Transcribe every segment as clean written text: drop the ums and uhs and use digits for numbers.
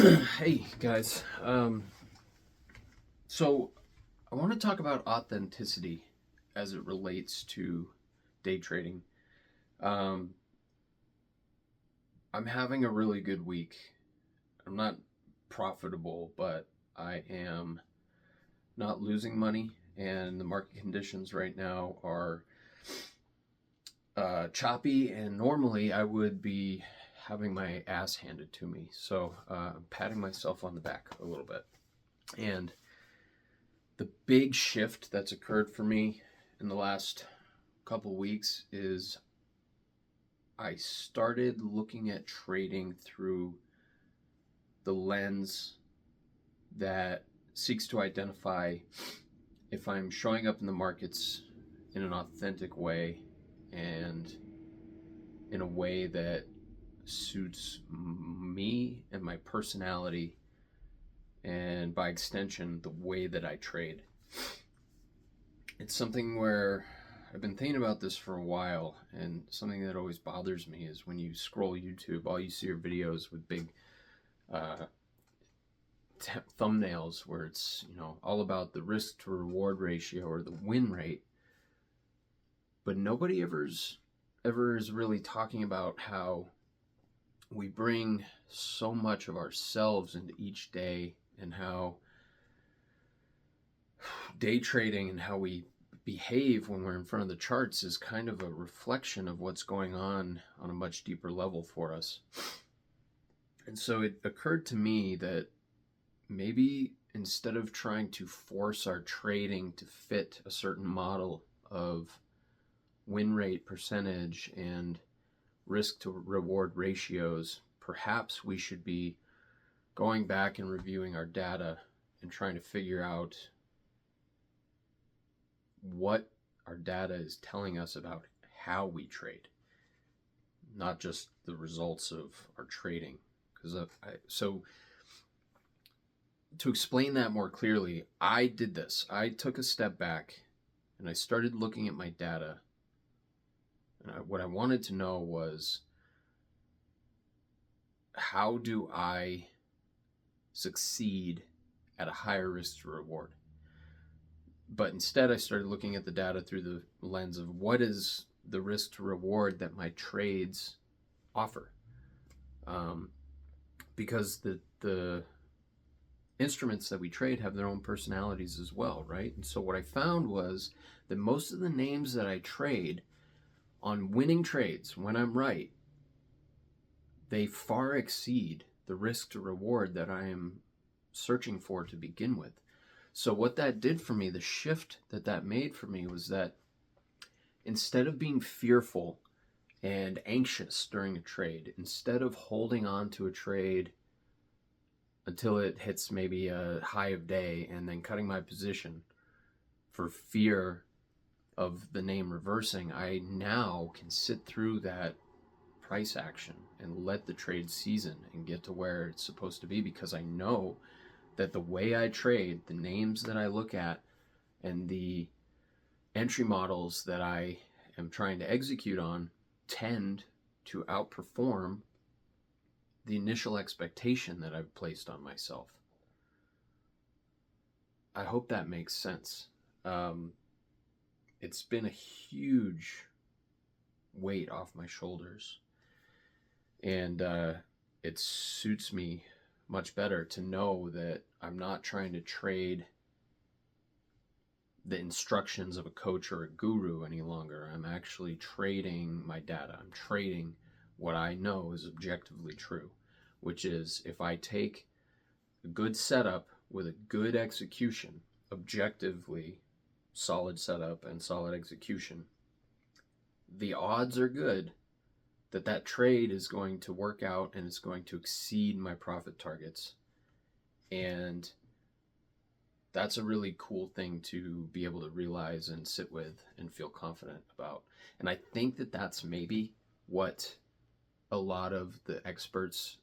Hey guys, so I want to talk about authenticity as it relates to day trading. Um, I'm having a really good week. I'm not profitable, but I am not losing money, and the market conditions right now are choppy. And normally I would be having my ass handed to me, so I'm patting myself on the back a little bit. And the big shift that's occurred for me in the last couple weeks is I started looking at trading through the lens that seeks to identify if I'm showing up in the markets in an authentic way and in a way that suits me and my personality, and by extension, the way that I trade. It's something where I've been thinking about this for a while, and something that always bothers me is when you scroll YouTube, all you see are videos with big uh, thumbnails where it's all about the risk to reward ratio or the win rate, but nobody ever is really talking about how we bring so much of ourselves into each day, and how day trading and how we behave when we're in front of the charts is kind of a reflection of what's going on a much deeper level for us. And so it occurred to me that maybe instead of trying to force our trading to fit a certain model of win rate percentage and risk to reward ratios, perhaps we should be going back and reviewing our data and trying to figure out what our data is telling us about how we trade, not just the results of our trading. So to explain that more clearly, I did this. I took a step back and I started looking at my data. And what I wanted to know was, how do I succeed at a higher risk to reward? But instead, I started looking at the data through the lens of what is the risk to reward that my trades offer. Because the instruments that we trade have their own personalities as well, right? And so what I found was that most of the names that I trade on winning trades, when I'm right, they far exceed the risk to reward that I am searching for to begin with. So what that did for me, the shift that made for me, was that instead of being fearful and anxious during a trade, instead of holding on to a trade until it hits maybe a high of day and then cutting my position for fear of the name reversing, I now can sit through that price action and let the trade season and get to where it's supposed to be, because I know that the way I trade, the names that I look at, and the entry models that I am trying to execute on tend to outperform the initial expectation that I've placed on myself. I hope that makes sense. It's been a huge weight off my shoulders, and it suits me much better to know that I'm not trying to trade the instructions of a coach or a guru any longer. I'm actually trading my data. I'm trading what I know is objectively true, which is if I take a good setup with a good execution, objectively solid setup and solid execution, the odds are good that that trade is going to work out and it's going to exceed my profit targets. And that's a really cool thing to be able to realize and sit with and feel confident about. And I think that that's maybe what a lot of the experts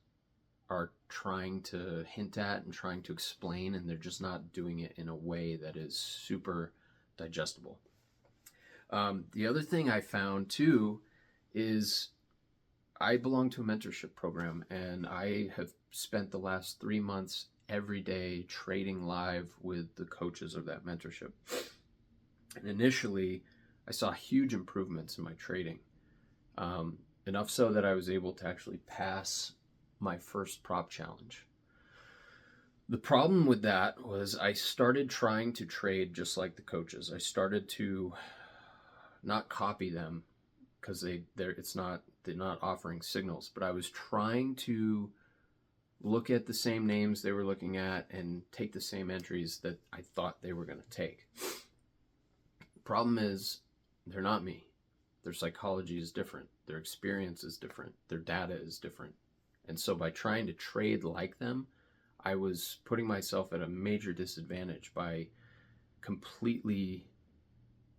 are trying to hint at and trying to explain, and they're just not doing it in a way that is super digestible. The other thing I found too is I belong to a mentorship program, and I have spent the last 3 months every day trading live with the coaches of that mentorship. And initially, I saw huge improvements in my trading. Enough so that I was able to actually pass my first prop challenge. The problem with that was I started trying to trade just like the coaches. I started to not copy them because they're not offering signals, but I was trying to look at the same names they were looking at and take the same entries that I thought they were going to take. The problem is they're not me. Their psychology is different. Their experience is different. Their data is different. And so by trying to trade like them, I was putting myself at a major disadvantage by completely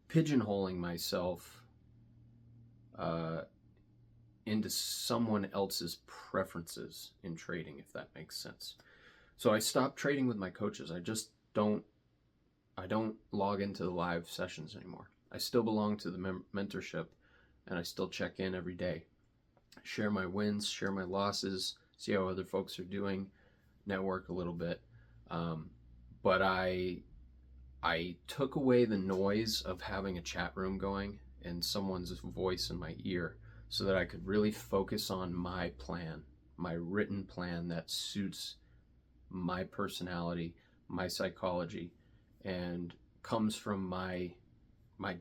pigeonholing myself into someone else's preferences in trading, if that makes sense. So I stopped trading with my coaches. I don't log into the live sessions anymore. I still belong to the mentorship, and I still check in every day, share my wins, share my losses, see how other folks are doing, network a little bit. But I took away the noise of having a chat room going and someone's voice in my ear so that I could really focus on my plan, my written plan that suits my personality, my psychology, and comes from my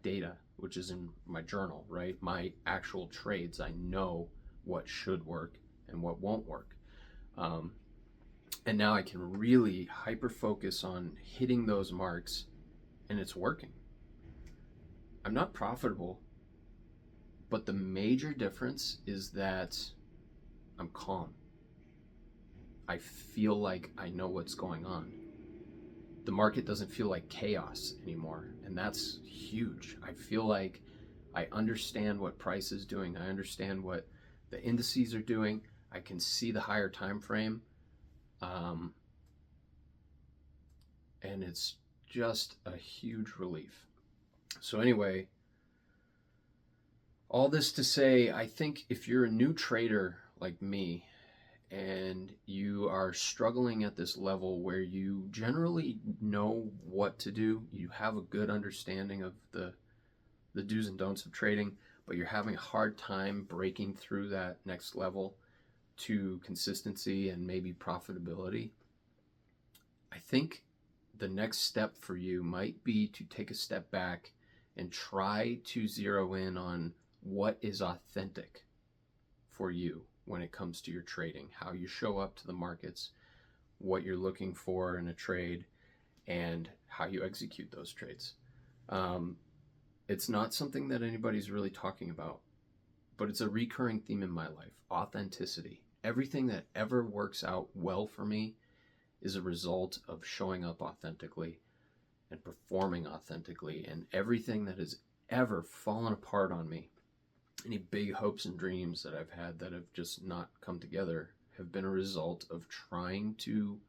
data, which is in my journal, right? My actual trades. I know what should work and what won't work. And now I can really hyper focus on hitting those marks, and it's working. I'm not profitable, but the major difference is that I'm calm. I feel like I know what's going on. The market doesn't feel like chaos anymore, and that's huge. I feel like I understand what price is doing. I understand what the indices are doing. I can see the higher time frame. And it's just a huge relief. So anyway, all this to say, I think if you're a new trader like me and you are struggling at this level where you generally know what to do, you have a good understanding of the do's and don'ts of trading, but you're having a hard time breaking through that next level to consistency and maybe profitability, I think the next step for you might be to take a step back and try to zero in on what is authentic for you when it comes to your trading, how you show up to the markets, what you're looking for in a trade, and how you execute those trades. It's not something that anybody's really talking about, but it's a recurring theme in my life: authenticity. Everything that ever works out well for me is a result of showing up authentically and performing authentically. And everything that has ever fallen apart on me, any big hopes and dreams that I've had that have just not come together, have been a result of trying to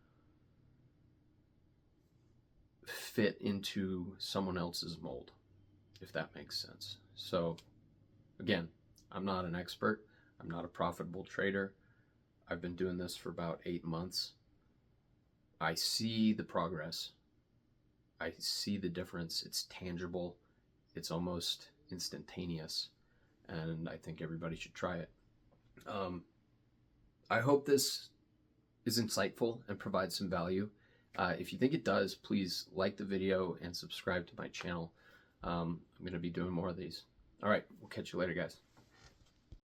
fit into someone else's mold, if that makes sense. So again, I'm not an expert. I'm not a profitable trader. I've been doing this for about 8 months. I see the progress. I see the difference. It's tangible. It's almost instantaneous. And I think everybody should try it. I hope this is insightful and provides some value. If you think it does, please like the video and subscribe to my channel. I'm going to be doing more of these. All right, we'll catch you later, guys.